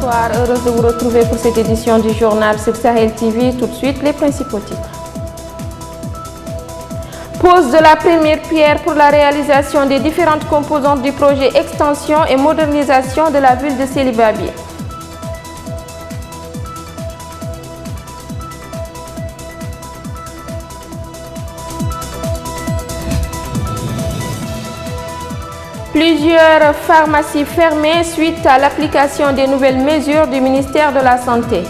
Bonsoir, heureuse de vous retrouver pour cette édition du journal sur Sahel TV. Tout de suite, les principaux titres. Pose de la première pierre pour la réalisation des différentes composantes du projet extension et modernisation de la ville de Sélibabi. Plusieurs pharmacies fermées suite à l'application des nouvelles mesures du ministère de la Santé.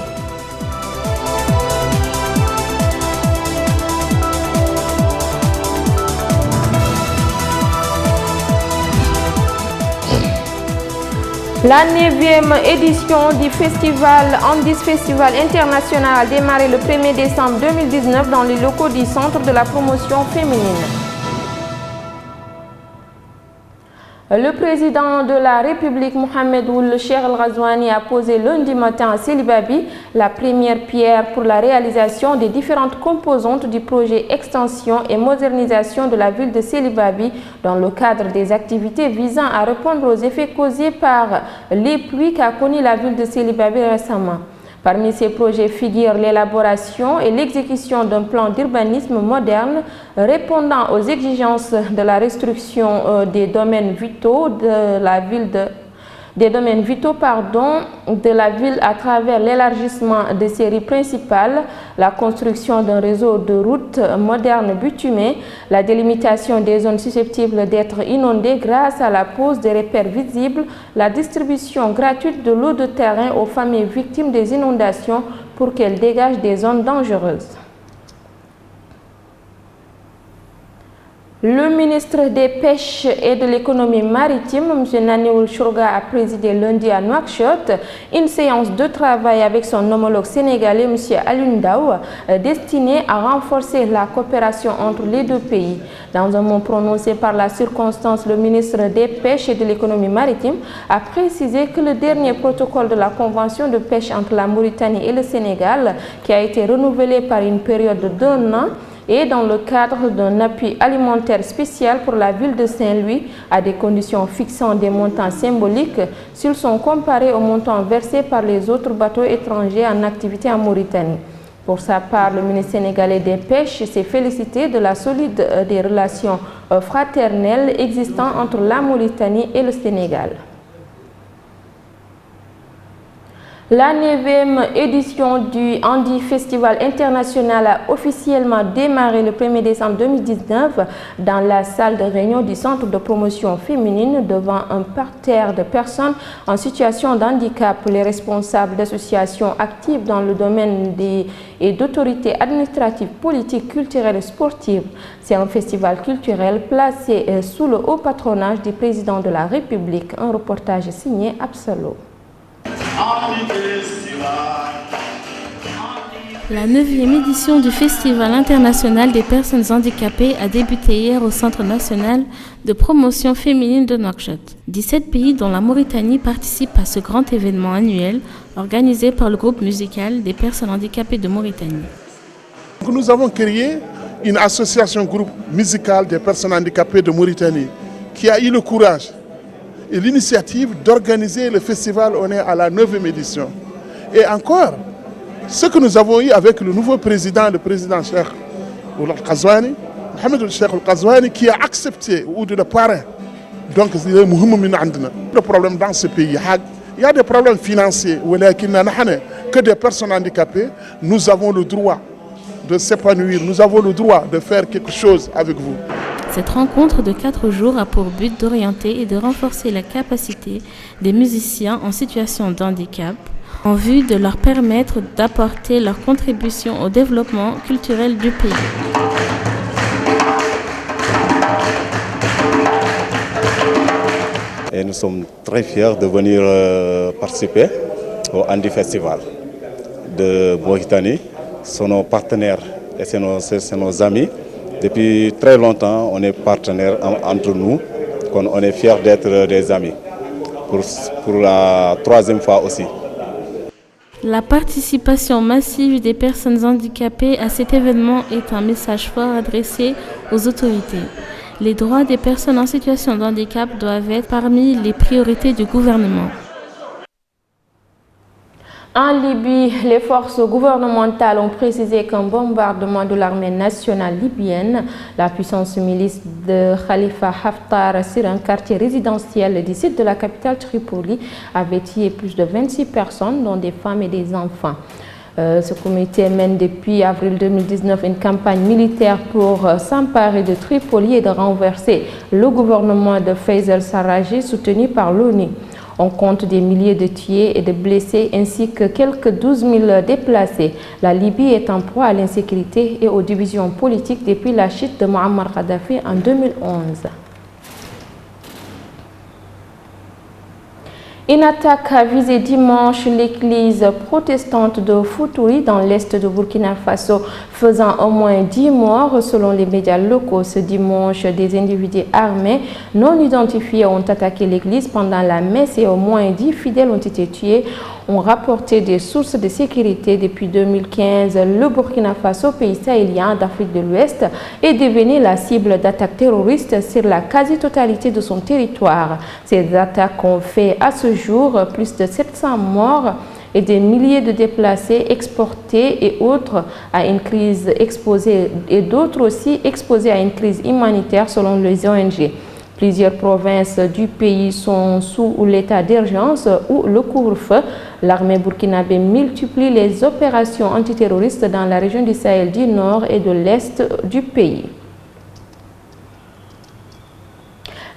La 9e édition du festival Andis Festival International a démarré le 1er décembre 2019 dans les locaux du Centre de la promotion féminine. Le président de la République, Mohamed Ould Cheikh El Ghazouani, a posé lundi matin à Sélibabi la première pierre pour la réalisation des différentes composantes du projet extension et modernisation de la ville de Sélibabi dans le cadre des activités visant à répondre aux effets causés par les pluies qu'a connu la ville de Sélibabi récemment. Parmi ces projets figurent l'élaboration et l'exécution d'un plan d'urbanisme moderne répondant aux exigences de la restriction des domaines vitaux de la ville à travers l'élargissement des séries principales, la construction d'un réseau de routes modernes bitumées, la délimitation des zones susceptibles d'être inondées grâce à la pose des repères visibles, la distribution gratuite de l'eau de terrain aux familles victimes des inondations pour qu'elles dégagent des zones dangereuses. Le ministre des Pêches et de l'économie maritime, M. Nani Chourga, a présidé lundi à Nouakchott une séance de travail avec son homologue sénégalais, M. Alioune Ndao, destinée à renforcer la coopération entre les deux pays. Dans un mot prononcé par la circonstance, le ministre des Pêches et de l'économie maritime a précisé que le dernier protocole de la convention de pêche entre la Mauritanie et le Sénégal, qui a été renouvelé par une période d'1 an, et dans le cadre d'un appui alimentaire spécial pour la ville de Saint-Louis à des conditions fixant des montants symboliques s'ils sont comparés aux montants versés par les autres bateaux étrangers en activité en Mauritanie. Pour sa part, le ministre sénégalais des Pêches s'est félicité de la solide des relations fraternelles existant entre la Mauritanie et le Sénégal. La 9e édition du Handi Festival International a officiellement démarré le 1er décembre 2019 dans la salle de réunion du Centre de promotion féminine devant un parterre de personnes en situation de handicap. Les responsables d'associations actives dans le domaine et d'autorités administratives, politiques, culturelles et sportives. C'est un festival culturel placé sous le haut patronage du président de la République. Un reportage signé Absalo. La 9e édition du Festival international des personnes handicapées a débuté hier au Centre national de promotion féminine de Nouakchott. 17 pays dont la Mauritanie participent à ce grand événement annuel organisé par le groupe musical des personnes handicapées de Mauritanie. Nous avons créé une association groupe musical des personnes handicapées de Mauritanie qui a eu le courage et l'initiative d'organiser le festival. On est à la 9e édition. Et encore, ce que nous avons eu avec le nouveau président, le président Cheikh El Ghazouani, Mohamed Ould Cheikh El Ghazouani, qui a accepté, ou de le parrain. Donc, il y a le problème dans ce pays. Il y a des problèmes financiers, que des personnes handicapées, nous avons le droit de s'épanouir, nous avons le droit de faire quelque chose avec vous. Cette rencontre de 4 jours a pour but d'orienter et de renforcer la capacité des musiciens en situation de handicap en vue de leur permettre d'apporter leur contribution au développement culturel du pays. Et nous sommes très fiers de venir participer au Handi Festival de Mauritanie. Ce sont nos partenaires et c'est nos amis. Depuis très longtemps, on est partenaires entre nous. On est fiers d'être des amis. Pour la 3e fois aussi. La participation massive des personnes handicapées à cet événement est un message fort adressé aux autorités. Les droits des personnes en situation de handicap doivent être parmi les priorités du gouvernement. En Libye, les forces gouvernementales ont précisé qu'un bombardement de l'armée nationale libyenne, la puissance milice de Khalifa Haftar sur un quartier résidentiel du sud de la capitale Tripoli, avait tué plus de 26 personnes, dont des femmes et des enfants. Ce comité mène depuis avril 2019 une campagne militaire pour s'emparer de Tripoli et de renverser le gouvernement de Faisal Sarraj soutenu par l'ONU. On compte des milliers de tués et de blessés ainsi que quelques 12 000 déplacés. La Libye est en proie à l'insécurité et aux divisions politiques depuis la chute de Muammar Kadhafi en 2011. Une attaque a visé dimanche l'église protestante de Futuri dans l'est de Burkina Faso, faisant au moins 10 morts selon les médias locaux. Ce dimanche, des individus armés non identifiés ont attaqué l'église pendant la messe et au moins 10 fidèles ont été tués, ont rapporté des sources de sécurité. Depuis 2015, le Burkina Faso, pays sahélien d'Afrique de l'Ouest, est devenu la cible d'attaques terroristes sur la quasi-totalité de son territoire. Ces attaques ont fait à ce jour plus de 700 morts et des milliers de déplacés exportés et autres à une crise exposée et d'autres aussi exposés à une crise humanitaire selon les ONG. Plusieurs provinces du pays sont sous l'état d'urgence ou le couvre-feu. L'armée burkinabé multiplie les opérations antiterroristes dans la région du Sahel du nord et de l'est du pays.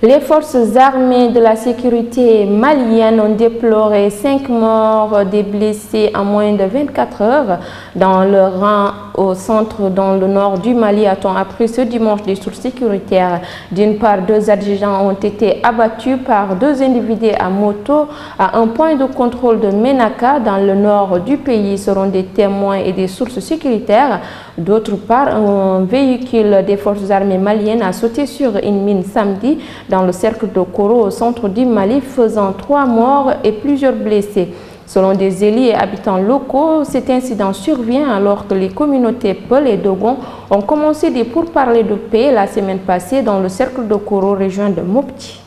Les forces armées de la sécurité malienne ont déploré 5 morts, des blessés en moins de 24 heures dans le rang au centre dans le nord du Mali, a-t-on appris ce dimanche des sources sécuritaires. D'une part, 2 adjudants ont été abattus par 2 individus à moto à un point de contrôle de Menaka dans le nord du pays, selon des témoins et des sources sécuritaires. D'autre part, un véhicule des forces armées maliennes a sauté sur une mine samedi dans le cercle de Koro au centre du Mali, faisant 3 morts et plusieurs blessés. Selon des élus et habitants locaux, cet incident survient alors que les communautés Peul et Dogon ont commencé des pourparlers de paix la semaine passée dans le cercle de Koro, région de Mopti.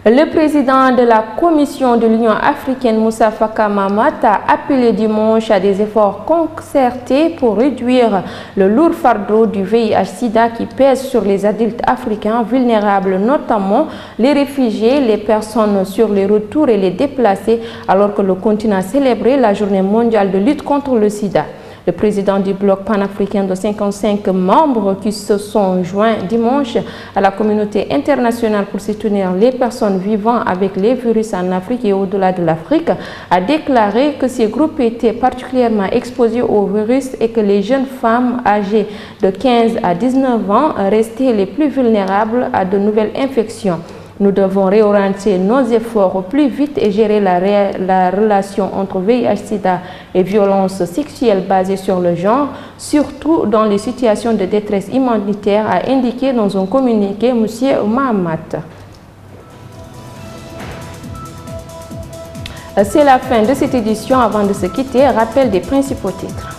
Le président de la Commission de l'Union africaine, Moussa Faka Mahamat, a appelé dimanche à des efforts concertés pour réduire le lourd fardeau du VIH-Sida qui pèse sur les adultes africains vulnérables, notamment les réfugiés, les personnes sur les retours et les déplacés, alors que le continent a célébré la journée mondiale de lutte contre le sida. Le président du bloc panafricain de 55 membres qui se sont joints dimanche à la communauté internationale pour soutenir les personnes vivant avec les virus en Afrique et au-delà de l'Afrique a déclaré que ces groupes étaient particulièrement exposés au virus et que les jeunes femmes âgées de 15 à 19 ans restaient les plus vulnérables à de nouvelles infections. Nous devons réorienter nos efforts au plus vite et gérer la relation entre VIH-Sida et violences sexuelles basées sur le genre, surtout dans les situations de détresse humanitaire, a indiqué dans un communiqué M. Mahamat. C'est la fin de cette édition. Avant de se quitter, rappel des principaux titres.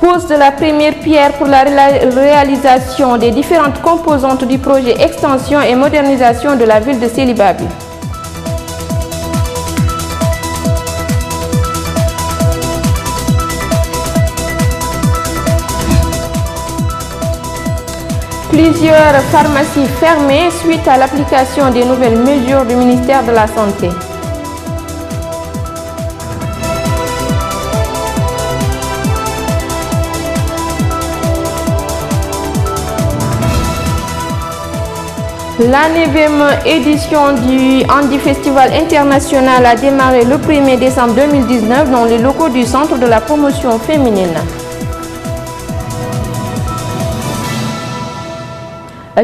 Pose de la première pierre pour la réalisation des différentes composantes du projet extension et modernisation de la ville de Sélibabi. Plusieurs pharmacies fermées suite à l'application des nouvelles mesures du ministère de la Santé. La 9e édition du Handi Festival International a démarré le 1er décembre 2019 dans les locaux du Centre de la promotion féminine.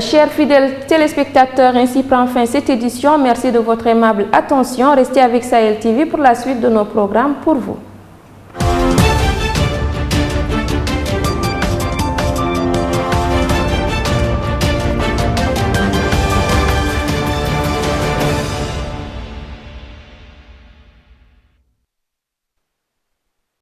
Chers fidèles téléspectateurs, ainsi prend fin cette édition. Merci de votre aimable attention. Restez avec Sahel TV pour la suite de nos programmes pour vous.